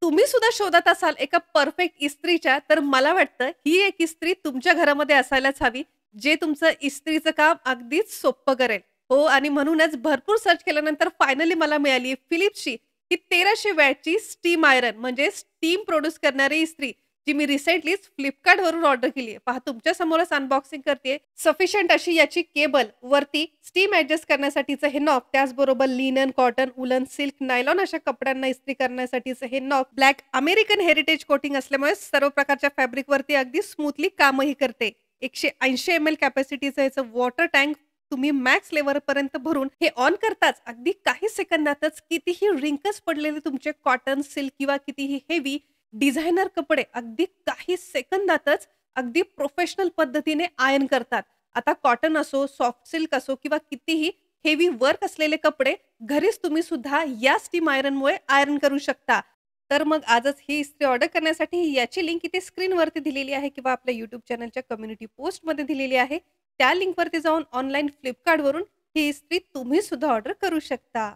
तुम्ही सुद्धा शोधात असाल एका परफेक्ट इस्त्रीच्या, तर मला वाटतं ही एक इस्त्री तुमच्या घरामध्ये असायलाच हवी, जे तुमचं इस्त्रीचं काम अगदीच सोप्पं करेल. हो आणि म्हणूनच भरपूर सर्च केल्यानंतर फायनली मला मिळाली फिलिप्सची ही 1300 वॅटची स्टीम आयरन म्हणजे स्टीम प्रोड्यूस करणारी इस्त्री, जी मी रिसेंटलीच Flipkartवरून ऑर्डर केली आहे. पहा तुमच्या समोरच अनबॉक्सिंग करतेय. सफिशियंट अशी याची केबल, वरती स्टीम ॲडजस्ट करण्यासाठीचं हे नॉब, त्याचबरोबर लिनन, कॉटन, उलन, सिल्क, नायलॉन अशा कपड्यांना इस्त्री करण्यासाठीचं हे knob, black American heritage coating असल्यामुळे सर्व प्रकारच्या फॅब्रिकवरती अगदी स्मूथली कामही करते. 180 एम-एल कॅपॅसिटीचं याचं वॉटर टँक तुम्ही मॅक्स लेव्हलपर्यंत भरून हे ऑन करताच अगदी काही सेकंदातच कितीही रिंकल्स पडलेले तुमचे कॉटन, सिल्क किंवा कितीही हेवी डिझायनर कपडे अगदी काही सेकंदातच अगदी प्रोफेशनल पद्धतीने आयर्न करतात. आता कॉटन असो, सॉफ्ट सिल्क असो किंवा कितीही हेवी वर्क असलेले कपडे घरीच तुम्ही सुद्धा या स्टीम आयरनमुळे आयर्न करू शकता. तर मग आजच ही इस्त्री ऑर्डर करण्यासाठी याची लिंक इथे स्क्रीनवरती दिलेली आहे किंवा आपल्या YouTube चॅनलच्या कम्युनिटी पोस्टमध्ये दिलेली आहे. त्या लिंकवरती जाऊन ऑनलाईन Flipkartवरून ही इस्त्री तुम्ही सुद्धा ऑर्डर करू शकता.